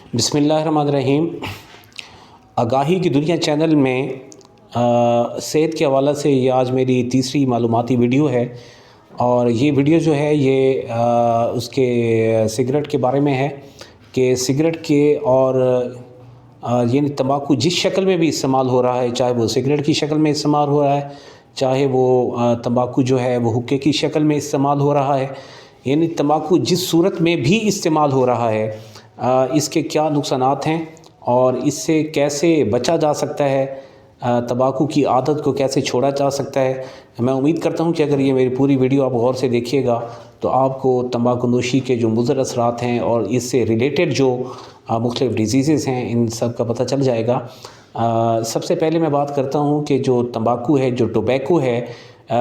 बिस्मिल्लाहिर्रहमानिर्रहीम। आगाही की दुनिया चैनल में सेहत के हवाले से ये आज मेरी तीसरी मालूमाती वीडियो है और ये वीडियो जो है ये उसके सिगरेट के बारे में है कि सिगरेट के और यानी तंबाकू जिस शक्ल में भी इस्तेमाल हो रहा है, चाहे वो सिगरेट की शक्ल में इस्तेमाल हो रहा है, चाहे वो तंबाकू जो है वो हुक्के की शक्ल में इस्तेमाल हो रहा है, यानी तंबाकू जिस सूरत में भी इस्तेमाल हो रहा है, इसके क्या नुकसानात हैं और इससे कैसे बचा जा सकता है, तंबाकू की आदत को कैसे छोड़ा जा सकता है। मैं उम्मीद करता हूं कि अगर ये मेरी पूरी वीडियो आप गौर से देखिएगा तो आपको तंबाकू नोशी के जो मुज़र असरात हैं और इससे रिलेटेड जो मुख्तलिफ़ डिजीज़ हैं इन सब का पता चल जाएगा। सबसे पहले मैं बात करता हूं कि जो तंबाकू है, जो टोबैको है,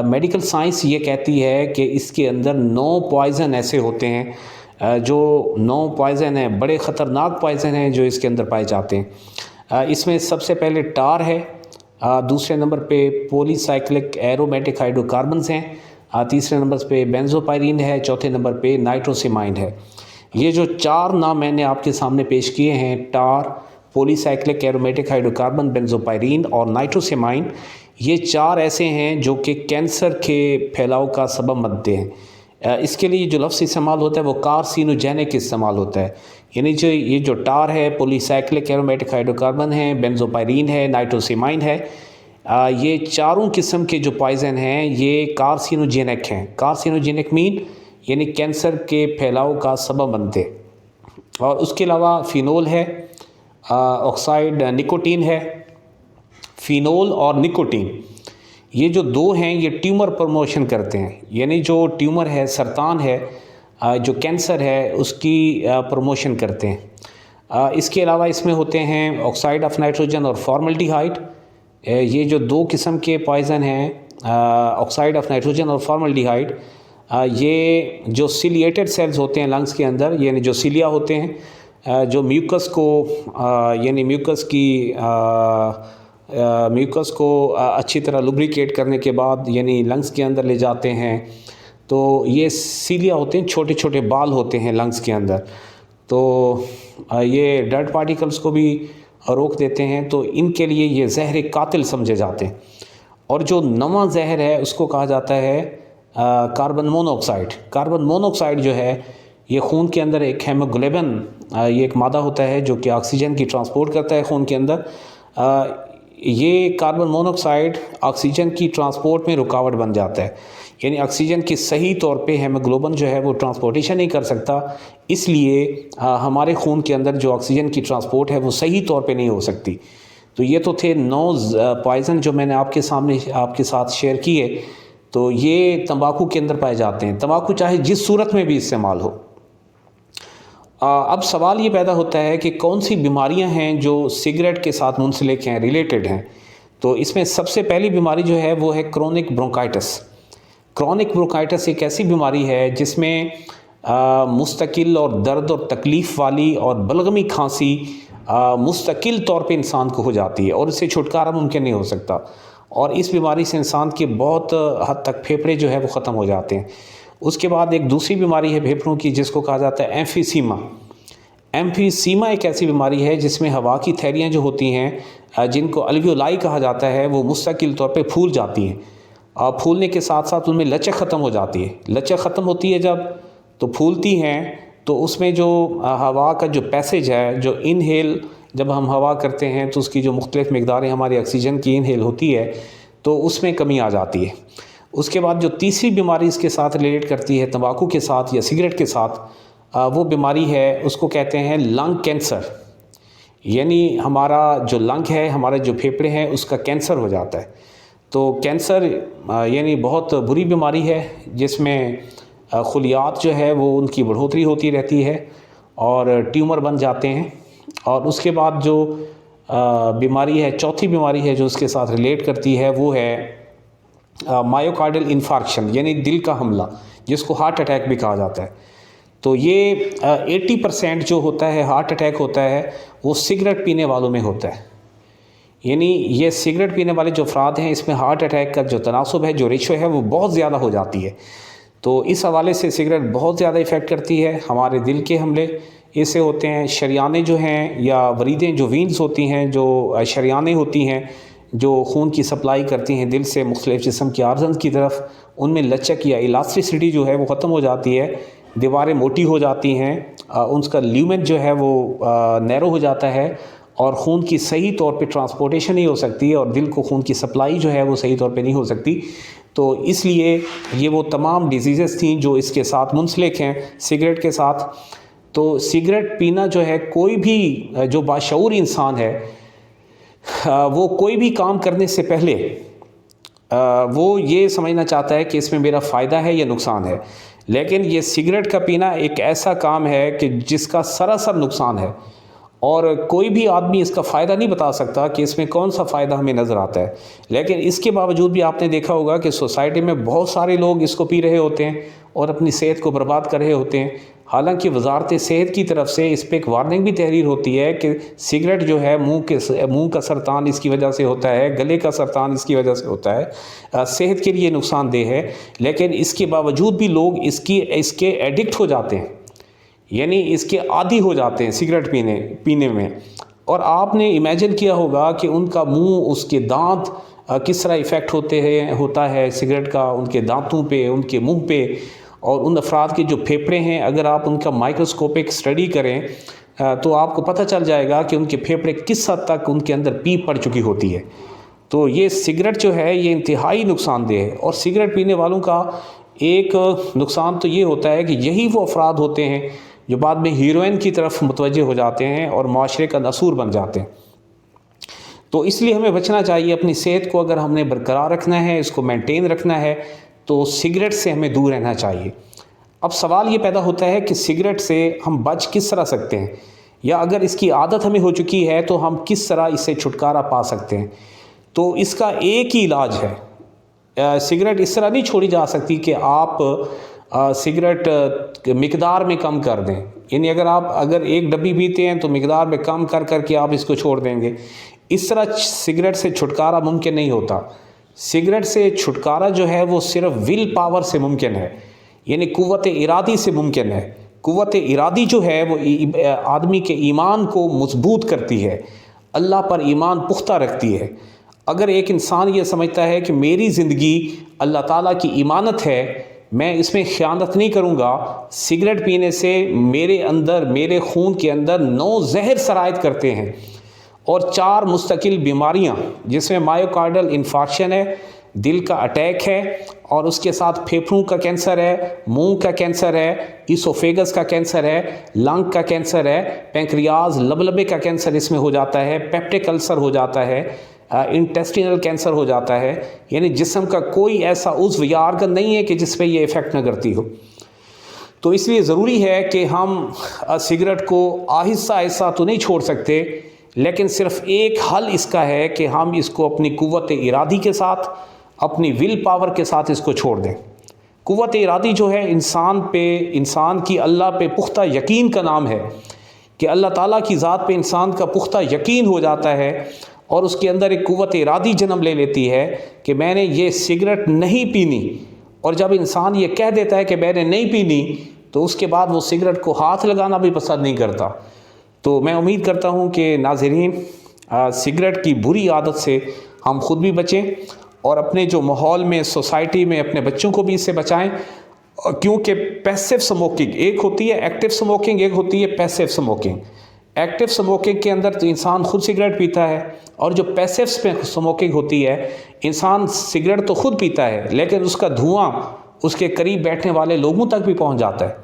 मेडिकल साइंस ये कहती है कि इसके अंदर 9 पॉइज़न ऐसे होते हैं जो 9 पॉइज़न हैं, बड़े ख़तरनाक पॉइज़न हैं जो इसके अंदर पाए जाते हैं। इसमें सबसे पहले टार है, दूसरे नंबर पे पॉलीसाइक्लिक एरोमेटिक हाइड्रोकार्बन्स हैं, तीसरे नंबर पे बेंजोपायरीन है, चौथे नंबर पे नाइट्रोसेमाइन है। ये जो 4 नाम मैंने आपके सामने पेश किए हैं, टार, पॉलीसाइक्लिक एरोमेटिक हाइड्रोकार्बन, बेंजोपायरीन और नाइट्रोसेमाइन, ये 4 ऐसे हैं जो कि कैंसर के फैलाव का सबब बनते हैं। इसके लिए जो लफ्ज़ इस्तेमाल होता है वो कार्सिनोजेनिक इस्तेमाल होता है, यानी जो ये जो टार है, पॉलीसाइक्लिक एरोमेटिक हाइड्रोकार्बन है, बेंजोपायरीन है, नाइट्रोसेमाइन है, ये चारों किस्म के जो पॉइज़न हैं ये कार्सिनोजेनिक हैं। कार्सिनोजेनिक मीन यानी कैंसर के फैलाव का सबब बनते। और उसके अलावा फ़िनोल है, ऑक्साइड निकोटीन है। फ़िनोल और निकोटीन ये जो दो हैं ये ट्यूमर प्रमोशन करते हैं, यानी जो ट्यूमर है, सरतान है, जो कैंसर है उसकी प्रमोशन करते हैं। इसके अलावा इसमें होते हैं ऑक्साइड ऑफ नाइट्रोजन और फॉर्मल्डिहाइड। ये जो 2 किस्म के पॉइज़न हैं, ऑक्साइड ऑफ नाइट्रोजन और फॉर्मल्डिहाइड, ये जो सिलिएटेड सेल्स होते हैं लंग्स के अंदर, यानी जो सिलिया होते हैं, जो म्यूकस को यानी म्यूकस को अच्छी तरह लुब्रिकेट करने के बाद यानी लंग्स के अंदर ले जाते हैं। तो ये सीलिया होते हैं, छोटे छोटे बाल होते हैं लंग्स के अंदर, तो ये डर्ट पार्टिकल्स को भी रोक देते हैं। तो इनके लिए ये जहर कातिल समझे जाते हैं। और जो नवा जहर है उसको कहा जाता है कार्बन मोनोऑक्साइड। कार्बन मोनोऑक्साइड जो है ये खून के अंदर एक हेमोग्लोबिन, ये एक मादा होता है जो कि ऑक्सीजन की ट्रांसपोर्ट करता है खून के अंदर। ये कार्बन मोनोऑक्साइड ऑक्सीजन की ट्रांसपोर्ट में रुकावट बन जाता है, यानी ऑक्सीजन की सही तौर पे हेमोग्लोबिन जो है वो ट्रांसपोर्टेशन नहीं कर सकता, इसलिए हमारे खून के अंदर जो ऑक्सीजन की ट्रांसपोर्ट है वो सही तौर पे नहीं हो सकती। तो ये तो थे 9 पॉइज़न जो मैंने आपके सामने आपके साथ शेयर किए। तो ये तंबाकू के अंदर पाए जाते हैं, तंबाकू चाहे जिस सूरत में भी इस्तेमाल हो। अब सवाल ये पैदा होता है कि कौन सी बीमारियां हैं जो सिगरेट के साथ मुंसलिक हैं, रिलेटेड हैं। तो इसमें सबसे पहली बीमारी जो है वो है क्रोनिक ब्रोंकाइटिस। क्रोनिक ब्रोंकाइटिस एक ऐसी बीमारी है जिसमें मुस्तकिल और दर्द और तकलीफ़ वाली और बलगमी खांसी मुस्तकिल तौर पे इंसान को हो जाती है और इससे छुटकारा मुमकिन नहीं हो सकता। और इस बीमारी से इंसान के बहुत हद तक फेफड़े जो है वो ख़त्म हो जाते हैं। उसके बाद एक दूसरी बीमारी है फेफड़ों की जिसको कहा जाता है एम्फीसीमा। एम्फीसीमा एक ऐसी बीमारी है जिसमें हवा की थैलियाँ जो होती हैं, जिनको अल्वियोलाई कहा जाता है, वो मुस्तकिल तौर पे फूल जाती हैं। और फूलने के साथ साथ उनमें लचक ख़त्म हो जाती है। लचक ख़त्म होती है जब तो फूलती हैं, तो उसमें जो हवा का जो पैसेज है, जो इनहेल जब हम हवा करते हैं तो उसकी जो मुख्तलिफ़ मकदारें हमारी ऑक्सीजन की इनहेल होती है तो उसमें कमी आ जाती है। उसके बाद जो तीसरी बीमारी इसके साथ रिलेट करती है तंबाकू के साथ या सिगरेट के साथ, वो बीमारी है उसको कहते हैं लंग कैंसर। यानी हमारा जो लंग है, हमारे जो फेफड़े हैं उसका कैंसर हो जाता है। तो कैंसर यानी बहुत बुरी बीमारी है जिसमें खुलियात जो है वो उनकी बढ़ोतरी होती रहती है और ट्यूमर बन जाते हैं। और उसके बाद जो बीमारी है, चौथी बीमारी है जो उसके साथ रिलेट करती है, वो है मायोकार्डियल इन्फार्क्शन, यानी दिल का हमला, जिसको हार्ट अटैक भी कहा जाता है। तो ये 80% जो होता है हार्ट अटैक होता है वो सिगरेट पीने वालों में होता है। यानी ये सिगरेट पीने वाले जो अफराद हैं इसमें हार्ट अटैक का जो तनासुब है, जो रेशो है वो बहुत ज़्यादा हो जाती है। तो इस हवाले से सिगरेट बहुत ज़्यादा इफ़ेक्ट करती है। हमारे दिल के हमले इससे होते हैं, शरियानें जो हैं या वरीदें जो वीन्स होती हैं, जो शरियानें होती हैं जो खून की सप्लाई करती हैं दिल से मुख्तलिफ़ जिस्म के आर्गन्स की तरफ, उनमें लचक या इलास्टिसिटी जो है वो ख़त्म हो जाती है, दीवारें मोटी हो जाती हैं, उनका ल्यूमेन जो है वो नैरो हो जाता है और ख़ून की सही तौर पे ट्रांसपोर्टेशन नहीं हो सकती है और दिल को खून की सप्लाई जो है वो सही तौर पे नहीं हो सकती। तो इसलिए ये वो तमाम डिजीज़ थी जो इसके साथ मुंसलिक हैं सिगरेट के साथ। तो सिगरेट पीना जो है, कोई भी जो बाशऊर इंसान है वो कोई भी काम करने से पहले वो ये समझना चाहता है कि इसमें मेरा फ़ायदा है या नुकसान है। लेकिन ये सिगरेट का पीना एक ऐसा काम है कि जिसका सरासर नुकसान है और कोई भी आदमी इसका फ़ायदा नहीं बता सकता कि इसमें कौन सा फ़ायदा हमें नज़र आता है। लेकिन इसके बावजूद भी आपने देखा होगा कि सोसाइटी में बहुत सारे लोग इसको पी रहे होते हैं और अपनी सेहत को बर्बाद कर रहे होते हैं। हालांकि वजारत सेहत की तरफ से इस पर एक वार्निंग भी तहरीर होती है कि सिगरेट जो है मुंह का सरतान इसकी वजह से होता है, गले का सरतान इसकी वजह से होता है, सेहत के लिए नुकसानदेह है। लेकिन इसके बावजूद भी लोग इसके एडिक्ट हो जाते हैं, यानी इसके आदी हो जाते हैं सिगरेट पीने में। और आपने इमेजिन किया होगा कि उनका मुंह, उसके दांत किस तरह इफ़ेक्ट होता है सिगरेट का, उनके दांतों पे, उनके मुंह पे, और उन अफराद के जो फेफड़े हैं अगर आप उनका माइक्रोस्कोपिक स्टडी करें तो आपको पता चल जाएगा कि उनके फेफड़े किस हद तक उनके अंदर पीप पड़ चुकी होती है। तो ये सिगरेट जो है ये इंतहाई नुकसानदेह है। और सिगरेट पीने वालों का एक नुकसान तो ये होता है कि यही वो अफराद होते हैं जो बाद में हीरोइन की तरफ मुतवज्जे हो जाते हैं और माशरे का नसूर बन जाते हैं। तो इसलिए हमें बचना चाहिए। अपनी सेहत को अगर हमने बरकरार रखना है, इसको मेंटेन रखना है, तो सिगरेट से हमें दूर रहना चाहिए। अब सवाल ये पैदा होता है कि सिगरेट से हम बच किस तरह सकते हैं, या अगर इसकी आदत हमें हो चुकी है तो हम किस तरह इससे छुटकारा पा सकते हैं। तो इसका एक ही इलाज है। सिगरेट इस तरह नहीं छोड़ी जा सकती कि आप सिगरेट मिकदार में कम कर दें, यानी अगर एक डब्बी पीते हैं तो मिकदार में कम कर करके आप इसको छोड़ देंगे। इस तरह सिगरेट से छुटकारा मुमकिन नहीं होता। सिगरेट से छुटकारा जो है वो सिर्फ विल पावर से मुमकिन है, यानी कुव्वत इरादी से मुमकिन है। कुव्वत इरादी जो है वो आदमी के ईमान को मजबूत करती है, अल्लाह पर ईमान पुख्ता रखती है। अगर एक इंसान ये समझता है कि मेरी ज़िंदगी अल्लाह ताला की इमानत है, मैं इसमें ख़यानत नहीं करूँगा, सिगरेट पीने से मेरे खून के अंदर 9 जहर सरायत करते हैं और 4 मुस्तकिल बीमारियां, जिसमें मायोकार्डल इन्फार्क्शन है, दिल का अटैक है, और उसके साथ फेफड़ों का कैंसर है, मुंह का कैंसर है, इसोफेगस का कैंसर है, लंग का कैंसर है, पैंक्रियाज लबलबे का कैंसर इसमें हो जाता है, पेप्टिक अल्सर हो जाता है, इंटेस्टिनल कैंसर हो जाता है। यानी जिस्म का कोई ऐसा उज़्व या आर्गन नहीं है कि जिस पे ये इफ़ेक्ट न करती हो। तो इसलिए ज़रूरी है कि हम सिगरेट को आहिस्ता आहिस्ता तो नहीं छोड़ सकते, लेकिन सिर्फ एक हल इसका है कि हम इसको अपनी कुव्वत इरादी के साथ, अपनी विल पावर के साथ इसको छोड़ दें। कुव्वत इरादी जो है इंसान की अल्लाह पे पुख्ता यकीन का नाम है कि अल्लाह ताला की ज़ात पे इंसान का पुख्ता यकीन हो जाता है और उसके अंदर एक कुव्वत इरादी जन्म ले लेती है कि मैंने ये सिगरेट नहीं पीनी। और जब इंसान ये कह देता है कि मैंने नहीं पीनी, तो उसके बाद वो सिगरेट को हाथ लगाना भी पसंद नहीं करता। तो मैं उम्मीद करता हूँ कि नाज़रीन सिगरेट की बुरी आदत से हम ख़ुद भी बचें और अपने जो माहौल में, सोसाइटी में अपने बच्चों को भी इससे बचाएं। क्योंकि पैसिव स्मोकिंग एक होती है, एक्टिव स्मोकिंग एक होती है पैसिव स्मोकिंग। एक्टिव स्मोकिंग के अंदर तो इंसान खुद सिगरेट पीता है, और जो पैसिव स्मोकिंग होती है, इंसान सिगरेट तो खुद पीता है लेकिन उसका धुआं उसके करीब बैठने वाले लोगों तक भी पहुंच जाता है,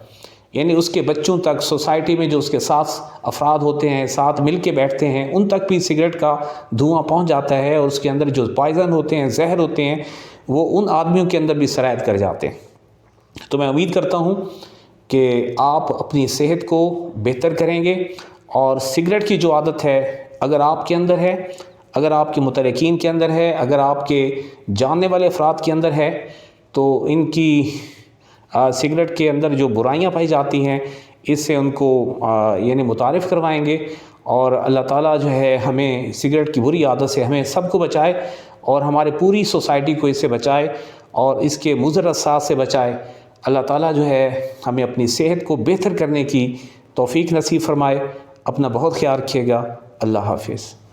यानी उसके बच्चों तक, सोसाइटी में जो उसके साथ अफराद होते हैं, साथ मिल के बैठते हैं, उन तक भी सिगरेट का धुआं पहुंच जाता है और उसके अंदर जो पॉइज़न होते हैं, जहर होते हैं, वो उन आदमियों के अंदर भी सरायत कर जाते हैं। तो मैं उम्मीद करता हूं कि आप अपनी सेहत को बेहतर करेंगे और सिगरेट की जो आदत है अगर आपके अंदर है, अगर आपके मुतरकीन के अंदर है, अगर आपके जानने वाले अफराद के अंदर है, तो इनकी सिगरेट के अंदर जो बुराइयां पाई जाती हैं इससे उनको यानी मुतारिफ़ करवाएंगे। और अल्लाह ताला जो है हमें सिगरेट की बुरी आदत से हमें सबको बचाए और हमारे पूरी सोसाइटी को इससे बचाए और इसके मुज़र असर से बचाए। अल्लाह ताला जो है हमें अपनी सेहत को बेहतर करने की तौफीक नसीब फ़रमाए। अपना बहुत ख्याल रखिएगा। अल्लाह हाफ़िज़।